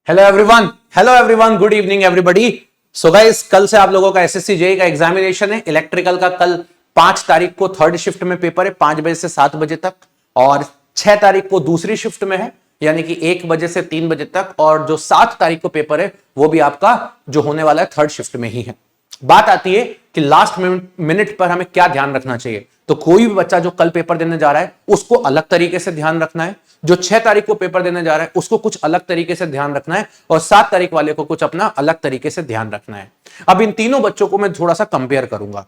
Hello everyone, good evening everybody. So guys, कल से आप लोगों का एसएससी जेईई का एग्जामिनेशन है। इलेक्ट्रिकल का कल 5 तारीख को थर्ड शिफ्ट में पेपर है, 5 बजे से 7 बजे तक, और 6 तारीख को दूसरी शिफ्ट में है, यानी कि 1 बजे से 3 बजे तक, और जो 7 तारीख को पेपर है वो भी आपका जो होने वाला है थर्ड शिफ्ट में ही है। बात आती है कि लास्ट मिनट पर हमें क्या ध्यान रखना चाहिए। तो कोई भी बच्चा जो कल पेपर देने जा रहा है उसको अलग तरीके से ध्यान रखना है, जो 6 तारीख को पेपर देने जा रहा है उसको कुछ अलग तरीके से ध्यान रखना है, और 7 तारीख वाले को कुछ अपना अलग तरीके से ध्यान रखना है। अब इन तीनों बच्चों को मैं थोड़ा सा कंपेयर करूंगा।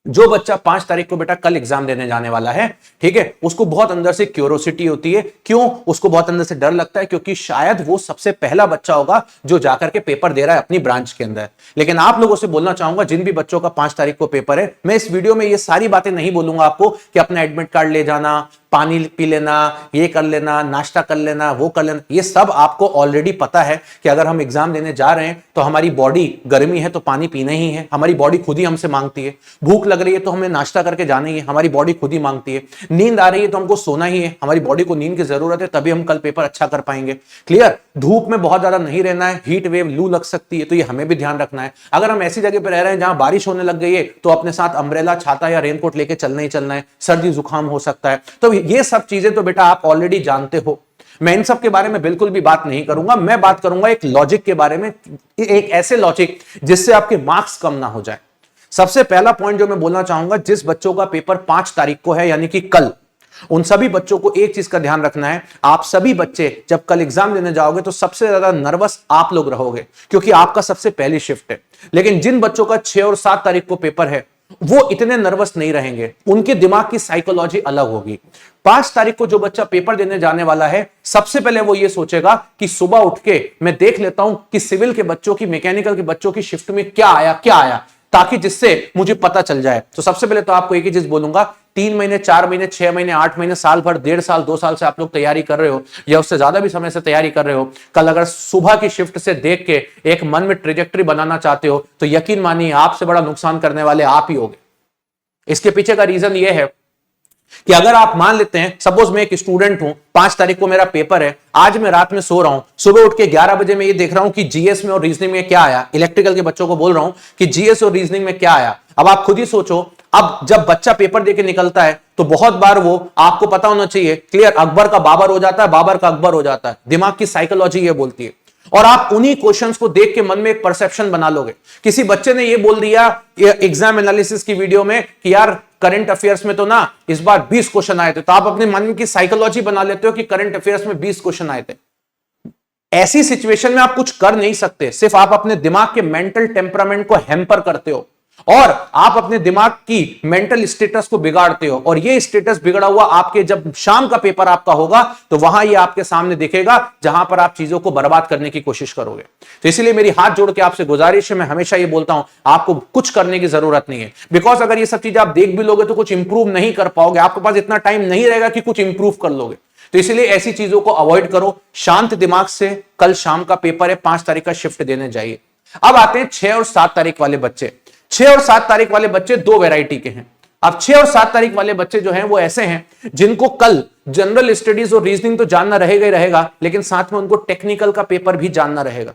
जो बच्चा 5 तारीख को बेटा कल एग्जाम देने जाने वाला है, ठीक है, उसको बहुत अंदर से क्यूरोसिटी होती है। क्यों उसको बहुत अंदर से डर लगता है? क्योंकि शायद वो सबसे पहला बच्चा होगा जो जाकर के पेपर दे रहा है अपनी ब्रांच के अंदर। लेकिन आप लोगों से बोलना चाहूंगा, जिन भी बच्चों का 5 तारीख को पेपर है, मैं इस वीडियो में ये सारी बातें नहीं बोलूंगा आपको कि अपना एडमिट कार्ड ले जाना, पानी पी लेना, ये कर लेना, नाश्ता कर लेना, वो कर लेना। ये सब आपको ऑलरेडी पता है कि अगर हम एग्जाम देने जा रहे हैं तो हमारी बॉडी गर्मी है तो पानी पीना ही है, हमारी बॉडी खुद ही हमसे मांगती है। भूख लग रही है तो हमें नाश्ता करके जाना ही है, हमारी बॉडी खुद ही मांगती है। नींद आ रही है तो हमको सोना ही है, हमारी बॉडी को नींद की जरूरत है, तभी हम कल पेपर अच्छा कर पाएंगे। क्लियर? धूप में बहुत ज्यादा नहीं रहना है, हीट वेव, लू लग सकती है, तो ये हमें भी ध्यान रखना है। अगर हम ऐसी जगह पर रह रहे हैं जहां बारिश होने लग गई है तो अपने साथ अम्ब्रेला, छाता या रेनकोट लेके चलना ही चलना है, सर्दी जुकाम हो सकता है। तो ये सब चीजें तो बेटा आप ऑलरेडी जानते हो। मैं इन सब के बारे में बिल्कुल भी बात नहीं करूंगा। मैं बात करूंगा एक लॉजिक के बारे में, एक ऐसे लॉजिक जिससे आपके मार्क्स कम ना हो जाए। सबसे पहला पॉइंट जो मैं बोलना चाहूंगा, जिस बच्चों का पेपर 5 तारीख को है यानी कि कल, उन सभी बच्चों को एक चीज का ध्यान रखना है। आप सभी बच्चे जब कल एग्जाम देने जाओगे तो सबसे ज्यादा नर्वस आप लोग रहोगे, क्योंकि आपका सबसे पहली शिफ्ट है। लेकिन जिन बच्चों का 6 और 7 तारीख को पेपर है वो इतने नर्वस नहीं रहेंगे, उनके दिमाग की साइकोलॉजी अलग होगी। 5 तारीख को जो बच्चा पेपर देने जाने वाला है, सबसे पहले वो ये सोचेगा कि सुबह उठ के मैं देख लेता हूं कि सिविल के बच्चों की, मैकेनिकल के बच्चों की शिफ्ट में क्या आया, ताकि जिससे मुझे पता चल जाए। तो सबसे पहले तो आपको एक ही चीज बोलूंगा, 3 महीने, 4 महीने, 6 महीने, 8 महीने, साल भर, 1.5 साल, 2 साल से आप लोग तैयारी कर रहे हो, या उससे ज्यादा भी समय से तैयारी कर रहे हो। कल अगर सुबह की शिफ्ट से देख के एक मन में ट्रेजेक्टरी बनाना चाहते हो तो यकीन मानिए आपसे बड़ा नुकसान करने वाले आप ही होगे। इसके पीछे का रीजन यह है कि अगर आप मान लेते हैं, सपोज मैं एक स्टूडेंट हूं, 5 तारीख को मेरा पेपर है, आज मैं रात में सो रहा हूं, सुबह उठ के 11 बजे मैं ये देख रहा हूं कि जीएस में और रीजनिंग में क्या आया। इलेक्ट्रिकल के बच्चों को बोल रहा हूं कि जीएस और रीजनिंग में क्या आया। अब आप खुद ही सोचो, अब जब बच्चा पेपर देके निकलता है तो बहुत बार वो, आपको पता होना चाहिए, क्लियर, अकबर का बाबर हो जाता है, बाबर का अकबर हो जाता है। दिमाग की साइकोलॉजी ये बोलती है, और आप उन्हीं क्वेश्चंस को देख के मन में एक परसेप्शन बना लोगे। किसी बच्चे ने ये बोल दिया एग्जाम एनालिसिस की वीडियो में कि यार करंट अफेयर्स में तो ना इस बार 20 क्वेश्चन आए थे, तो आप अपने मन की साइकोलॉजी बना लेते हो कि करंट अफेयर्स में 20 क्वेश्चन आए थे। ऐसी सिचुएशन में आप कुछ कर नहीं सकते, सिर्फ आप अपने दिमाग के मेंटल टेम्परामेंट को हैम्पर करते हो, और आप अपने दिमाग की मेंटल स्टेटस को बिगाड़ते हो। और ये स्टेटस बिगड़ा हुआ आपके, जब शाम का पेपर आपका होगा तो वहां ये आपके सामने दिखेगा, जहां पर आप चीजों को बर्बाद करने की कोशिश करोगे। तो इसलिए मेरी हाथ जोड़ के आपसे गुजारिश है, मैं हमेशा ये बोलता हूं, आपको कुछ करने की जरूरत नहीं है। बिकॉज अगर ये सब चीजें आप देख भी लोगे तो कुछ इंप्रूव नहीं कर पाओगे, आपके पास इतना टाइम नहीं रहेगा कि कुछ इंप्रूव कर लोगे। तो इसलिए ऐसी चीजों को अवॉइड करो, शांत दिमाग से कल शाम का पेपर है, 5 तारीख का शिफ्ट देने जाइए। अब आते हैं 6 और 7 तारीख वाले बच्चे। 6 और 7 तारीख वाले बच्चे 2 वैरायटी के हैं। अब 6 और 7 तारीख वाले बच्चे जो हैं वो ऐसे हैं जिनको कल जनरल स्टडीज और रीजनिंग तो जानना रहेगा ही रहेगा, लेकिन साथ में उनको टेक्निकल का पेपर भी जानना रहेगा।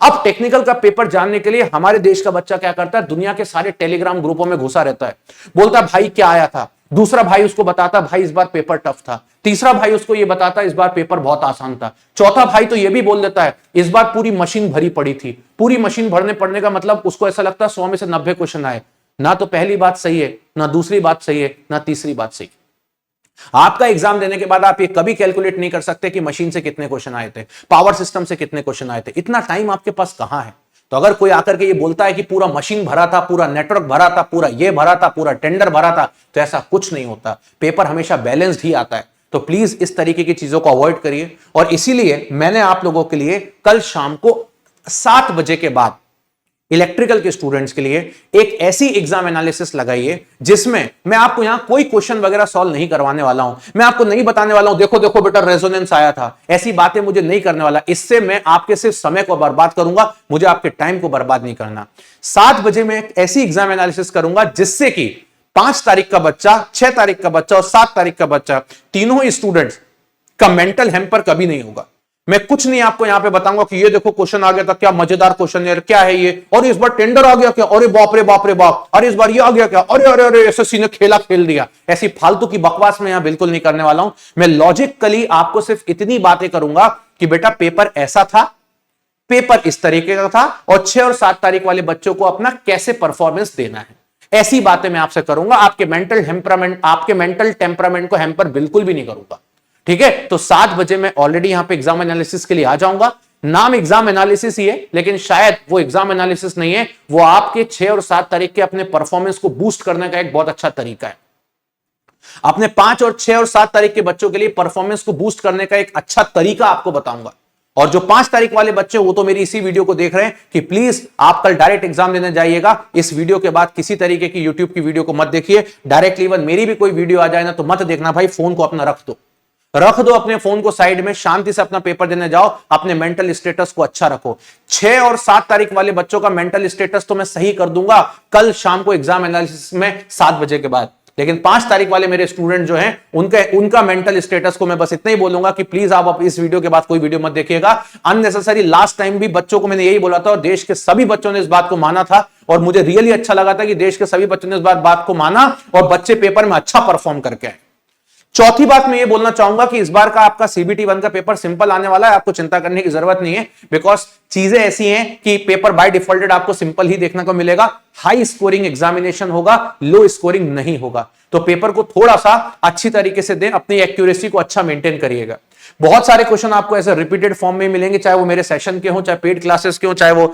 अब टेक्निकल का पेपर जानने के लिए हमारे देश का बच्चा क्या करता है, दुनिया के सारे टेलीग्राम ग्रुपों में घुसा रहता है, बोलता भाई क्या आया था, दूसरा भाई उसको बताता भाई इस बार पेपर टफ था, तीसरा भाई उसको ये बताता इस बार पेपर बहुत आसान था, चौथा भाई तो ये भी बोल देता है इस बार पूरी मशीन भरी पड़ी थी। पूरी मशीन भरने पड़ने का मतलब उसको ऐसा लगता है 100 में से 90 क्वेश्चन आए। ना तो पहली बात सही है, ना दूसरी बात सही है, ना तीसरी बात सही। आपका एग्जाम देने के बाद आप ये कभी कैलकुलेट नहीं कर सकते कि मशीन से कितने क्वेश्चन आए थे, पावर सिस्टम से कितने क्वेश्चन आए थे। इतना टाइम आपके पास कहां है। तो अगर कोई आकर के ये बोलता है कि पूरा मशीन भरा था, पूरा नेटवर्क भरा था, पूरा ये भरा था, पूरा टेंडर भरा था, तो ऐसा कुछ नहीं होता। पेपर हमेशा बैलेंस्ड ही आता है। तो प्लीज इस तरीके की चीजों को अवॉइड करिए। और इसीलिए मैंने आप लोगों के लिए कल शाम को 7 बजे के बाद इलेक्ट्रिकल के स्टूडेंट्स के लिए एक ऐसी एग्जाम एनालिसिस लगाइए जिसमें मैं आपको यहां कोई क्वेश्चन वगैरह सॉल्व नहीं करवाने वाला हूं। मैं आपको नहीं बताने वाला हूं देखो देखो बेटा रेजोनेंस आया था, ऐसी बातें मुझे नहीं करने वाला। इससे मैं आपके सिर्फ समय को बर्बाद करूंगा, मुझे आपके टाइम को बर्बाद नहीं करना। 7 बजे मैं एक ऐसी एग्जाम एनालिसिस करूंगा जिससे कि 5 तारीख का बच्चा, 6 तारीख का बच्चा और 7 तारीख का बच्चा, तीनों ही स्टूडेंट्स का मेंटल हैम्पर कभी नहीं होगा। मैं कुछ नहीं आपको यहां पे बताऊंगा कि ये देखो क्वेश्चन आ गया था, क्या मजेदार क्वेश्चन है, क्या है ये, और इस बार टेंडर आ गया क्या, अरे बाप रे बाप रे बाप, अरे इस बार ये आ गया क्या, अरे अरे अरे एसएससी ने खेला खेल दिया। ऐसी फालतू की बकवास मैं यहां बिल्कुल नहीं करने वाला हूं। मैं लॉजिकली आपको सिर्फ इतनी बातें करूंगा कि बेटा पेपर ऐसा था, पेपर इस तरीके का था, और 6 और 7 तारीख वाले बच्चों को अपना कैसे परफॉर्मेंस देना है, ऐसी बातें मैं आपसे करूंगा। आपके मेंटल टेम्परामेंट को हैम्पर बिल्कुल भी नहीं करूंगा, ठीक है। तो 7 बजे मैं ऑलरेडी यहां पे एग्जाम एनालिसिस के लिए आ जाऊंगा। नाम एग्जाम एनालिसिस ही है, लेकिन शायद वो एग्जाम एनालिसिस नहीं है, वो आपके 6 और 7 तारीख के अपने परफॉर्मेंस को बूस्ट करने का एक बहुत अच्छा तरीका है। अपने 5 और 6 और 7 तारीख के बच्चों के लिए परफॉर्मेंस को बूस्ट करने का एक अच्छा तरीका आपको बताऊंगा। और जो 5 तारीख वाले बच्चे वो तो मेरी इसी वीडियो को देख रहे हैं कि प्लीज आप कल डायरेक्ट एग्जाम देने जाइएगा। इस वीडियो के बाद किसी तरीके की यूट्यूब की वीडियो को मत देखिए, डायरेक्टली इवन मेरी भी कोई वीडियो आ जाए ना तो मत देखना भाई, फोन को अपना रख दो अपने फोन को साइड में, शांति से अपना पेपर देने जाओ, अपने मेंटल स्टेटस को अच्छा रखो। 6 और 7 तारीख वाले बच्चों का मेंटल स्टेटस तो मैं सही कर दूंगा कल शाम को एग्जाम एनालिसिस में 7 बजे के बाद, लेकिन 5 तारीख वाले मेरे स्टूडेंट जो हैं उनका मेंटल स्टेटस को मैं बस इतना ही बोलूंगा कि प्लीज आप इस वीडियो के बाद कोई वीडियो मत देखिएगा अननेसेसरी। लास्ट टाइम भी बच्चों को मैंने यही बोला था और देश के सभी बच्चों ने इस बात को माना था, और मुझे रियली अच्छा लगा था कि देश के सभी बच्चों ने इस बात को माना और बच्चे पेपर में अच्छा परफॉर्म करके आए। चौथी बात मैं ये बोलना चाहूंगा कि इस बार का आपका CBT 1 का पेपर सिंपल आने वाला है, आपको चिंता करने की जरूरत नहीं है, बिकॉज चीजें ऐसी हैं कि पेपर बाय डिफॉल्टेड आपको सिंपल ही देखने को मिलेगा। हाई स्कोरिंग एग्जामिनेशन होगा, लो स्कोरिंग नहीं होगा, तो पेपर को थोड़ा सा अच्छी तरीके से दें, अपनी एक्यूरेसी को अच्छा मेंटेन करिएगा। बहुत सारे क्वेश्चन आपको ऐसे रिपीटेड फॉर्म में मिलेंगे, चाहे वो मेरे सेशन के हो, चाहे पेड क्लासेस के हो, चाहे वो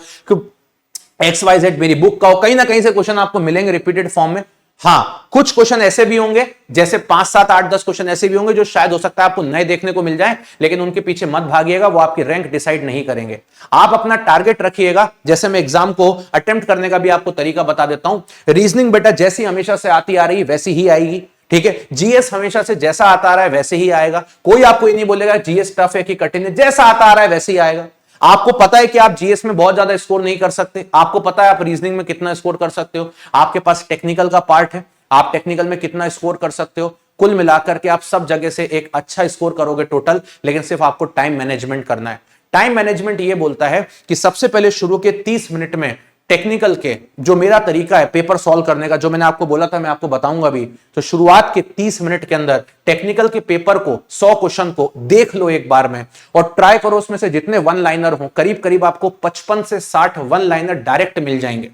XYZ मेरी बुक का हो, कहीं ना कहीं से क्वेश्चन आपको मिलेंगे रिपीटेड फॉर्म में। हाँ, कुछ क्वेश्चन ऐसे भी होंगे, जैसे 5, 7, 8, 10 क्वेश्चन ऐसे भी होंगे जो शायद हो सकता है आपको नए देखने को मिल जाए, लेकिन उनके पीछे मत भागिएगा, वो आपकी रैंक डिसाइड नहीं करेंगे। आप अपना टारगेट रखिएगा। जैसे मैं एग्जाम को अटेम्प्ट करने का भी आपको तरीका बता देता हूं। रीजनिंग बेटा जैसी हमेशा से आती आ रही वैसी ही आएगी, ठीक है। जीएस हमेशा से जैसा आता आ रहा है वैसे ही आएगा। कोई आपको ये नहीं बोलेगा जीएस टफ है कि कठिन है, जैसा आता आ रहा है वैसे ही आएगा। आपको पता है कि आप जीएस में बहुत ज्यादा स्कोर नहीं कर सकते, आपको पता है आप रीजनिंग में कितना स्कोर कर सकते हो, आपके पास टेक्निकल का पार्ट है, आप टेक्निकल में कितना स्कोर कर सकते हो। कुल मिलाकर के आप सब जगह से एक अच्छा स्कोर करोगे टोटल, लेकिन सिर्फ आपको टाइम मैनेजमेंट करना है। टाइम मैनेजमेंट ये बोलता है कि सबसे पहले शुरू के 30 मिनट में टेक्निकल के जो मेरा तरीका है पेपर सॉल्व करने का, जो मैंने आपको बोला था मैं आपको बताऊंगा भी, तो शुरुआत के 30 मिनट के अंदर टेक्निकल के पेपर को 100 क्वेश्चन को देख लो एक बार में, और ट्राई करो उसमें से जितने वन लाइनर हो, करीब करीब आपको 55 से 60 वन लाइनर डायरेक्ट मिल जाएंगे,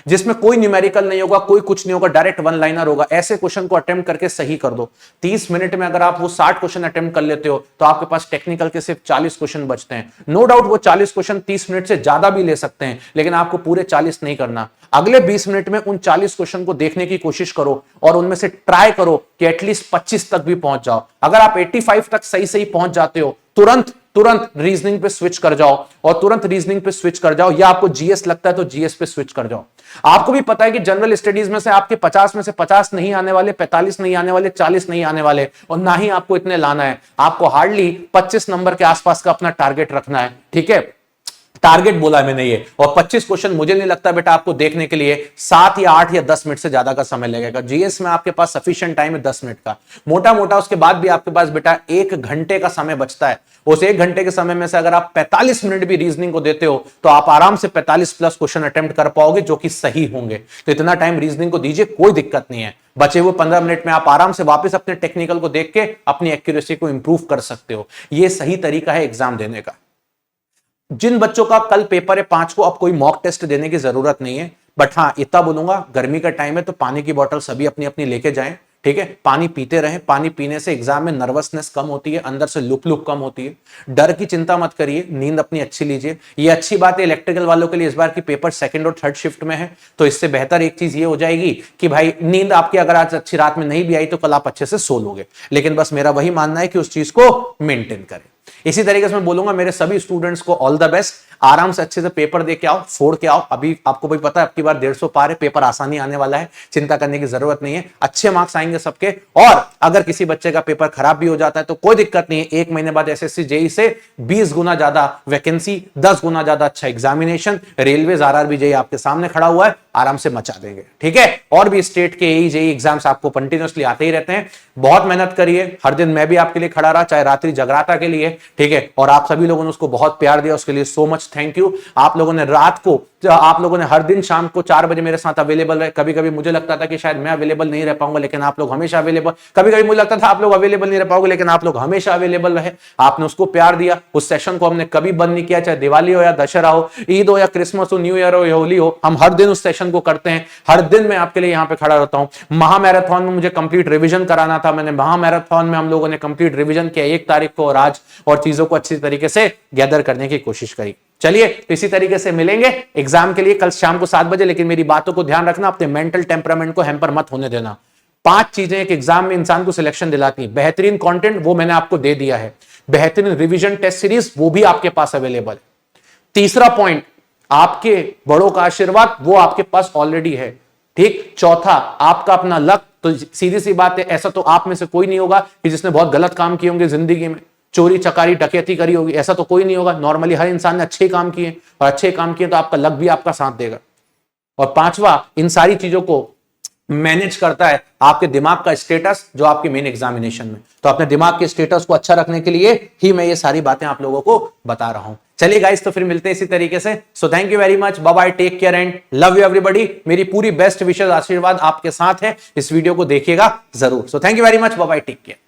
जिसमें कोई न्यूमेरिकल नहीं होगा, कोई कुछ नहीं होगा, डायरेक्ट वन लाइनर होगा। ऐसे क्वेश्चन को अटेम्प्ट करके सही कर दो। 30 मिनट में अगर आप वो 60 क्वेश्चन अटेम्प्ट कर लेते हो तो आपके पास टेक्निकल के सिर्फ 40 क्वेश्चन बचते हैं। नो डाउट वो 40 क्वेश्चन 30 मिनट से ज्यादा भी ले सकते हैं, लेकिन आपको पूरे 40 नहीं करना। अगले 20 मिनट में उन 40 क्वेश्चन को देखने की कोशिश करो और उनमें से ट्राई करो कि एटलीस्ट 25 तक भी पहुंच जाओ। अगर आप 85 तक सही पहुंच जाते हो, तुरंत रीजनिंग पे स्विच कर जाओ, और तुरंत रीजनिंग पे स्विच कर जाओ, या आपको जीएस लगता है तो जीएस पे स्विच कर जाओ। आपको भी पता है कि जनरल स्टडीज में से आपके 50 में से 50 नहीं आने वाले, 45 नहीं आने वाले, 40 नहीं आने वाले, और ना ही आपको इतने लाना है। आपको हार्डली 25 नंबर के आसपास का अपना टारगेट रखना है, ठीक है। टारगेट बोला है मैंने ये, और 25 क्वेश्चन मुझे नहीं लगता बेटा आपको देखने के लिए 7 या 8 या 10 मिनट से ज्यादा का समय लगेगा। जीएस में आपके पास सफिशिएंट टाइम है 10 मिनट का, मोटा मोटा। उसके बाद भी आपके पास बेटा 1 घंटे का समय बचता है। उस 1 घंटे के समय में से अगर आप 45 मिनट भी रीजनिंग को देते हो तो आप आराम से 45 प्लस क्वेश्चन अटेम्प्ट कर पाओगे, जो कि सही होंगे। तो इतना टाइम रीजनिंग को दीजिए, कोई दिक्कत नहीं है। बचे हुए 15 मिनट में आप आराम से वापस अपने टेक्निकल को देख के अपनी एक्यूरेसी को इंप्रूव कर सकते हो। यह सही तरीका है एग्जाम देने का। जिन बच्चों का कल पेपर है 5 को, अब कोई मॉक टेस्ट देने की जरूरत नहीं है, बट हाँ इतना बोलूंगा, गर्मी का टाइम है तो पानी की बोतल सभी अपनी अपनी लेके जाएं, ठीक है। पानी पीते रहें। पानी पीने से एग्जाम में नर्वसनेस कम होती है, अंदर से लुक कम होती है। डर की चिंता मत करिए, नींद अपनी अच्छी लीजिए। ये अच्छी बात है इलेक्ट्रिकल वालों के लिए, इस बार की पेपर 2nd और 3rd शिफ्ट में है, तो इससे बेहतर एक चीज ये हो जाएगी कि भाई नींद आपकी अगर आज अच्छी रात में नहीं भी आई तो कल आप अच्छे से सो लोगे। लेकिन बस मेरा वही मानना है कि उस चीज को मेंटेन करें। इसी तरीके से मैं बोलूंगा मेरे सभी स्टूडेंट्स को ऑल द बेस्ट। आराम से अच्छे से पेपर दे के आओ, फोड़ के आओ। अभी आपको भी पता है आपकी बार 150 पार है, पेपर आसानी आने वाला है, चिंता करने की जरूरत नहीं है। अच्छे मार्क्स आएंगे सबके, और अगर किसी बच्चे का पेपर खराब भी हो जाता है तो कोई दिक्कत नहीं है। 1 महीने बाद एसएससी जेई से 20 गुना ज्यादा वैकेंसी, 10 गुना ज्यादा अच्छा एग्जामिनेशन, रेलवे आरआरबी जेई आपके सामने खड़ा हुआ है, आराम से मचा देंगे, ठीक है। और भी स्टेट के एई जेई एग्जाम्स आपको कंटिन्यूअसली आते ही रहते हैं। बहुत मेहनत करिए, हर दिन मैं भी आपके लिए खड़ा रहा, चाहे रात्रि जगराता के लिए, ठीक है, और आप सभी लोगों ने उसको बहुत प्यार दिया, उसके लिए सो मच थैंक यू। आप लोगों ने रात को, आप लोगों ने हर दिन शाम को 4 बजे मेरे साथ अवेलेबल रहे। कभी कभी मुझे लगता था कि शायद मैं अवेलेबल नहीं रह पाऊंगा, लेकिन आप लोग हमेशा अवेलेबल, कभी कभी मुझे लगता था आप लोग अवेलेबल नहीं रह पाओगे, लेकिन आप लोग हमेशा अवेलेबल रहे। आपने उसको प्यार दिया, उस सेशन को हमने कभी बंद नहीं किया, चाहे दिवाली हो या दशहरा हो, ईद हो या क्रिसमस हो, न्यू ईयर हो या होली हो, हम हर दिन उस सेशन को करते हैं। हर दिन मैं आपके लिए यहां पे खड़ा रहता हूं। महामैराथन में मुझे कंप्लीट रिवीजन कराना था, मैंने महामैराथन में हम लोगों ने कंप्लीट रिवीजन किया 1 तारीख को, और आज और चीजों को अच्छी तरीके से गैदर करने की कोशिश करी। चलिए इसी तरीके से मिलेंगे एग्जाम के लिए कल शाम को 7 बजे, लेकिन मेरी बातों को ध्यान रखना, अपने मेंटल टेम्परामेंट को हैम्पर मत होने देना। 5 चीजें एक एग्जाम में इंसान को सिलेक्शन दिलाती है। बेहतरीन कंटेंट वो मैंने आपको दे दिया है, बेहतरीन रिवीजन टेस्ट सीरीज वो भी आपके पास अवेलेबल है। तीसरा पॉइंट, आपके बड़ों का आशीर्वाद वो आपके पास ऑलरेडी है, ठीक। चौथा, आपका अपना लक। तो सीधी सी बात है, ऐसा तो आप में से कोई नहीं होगा कि जिसने बहुत गलत काम किए होंगे जिंदगी में, चोरी चकारी डकैती करी होगी, ऐसा तो कोई नहीं होगा। नॉर्मली हर इंसान ने अच्छे काम किए, और अच्छे काम किए तो आपका लक भी आपका साथ देगा। और पांचवा, इन सारी चीजों को मैनेज करता है आपके दिमाग का स्टेटस, जो आपके मेन एग्जामिनेशन में। तो अपने दिमाग के स्टेटस को अच्छा रखने के लिए ही मैं ये सारी बातें आप लोगों को बता रहा हूं। चलिए गाइस, तो फिर मिलते हैं इसी तरीके से। So thank you very much, bye bye, take care and love you everybody. मेरी पूरी बेस्ट विशेष आशीर्वाद आपके साथ है, इस वीडियो को देखिएगा जरूर। So thank you very much, bye bye, take care.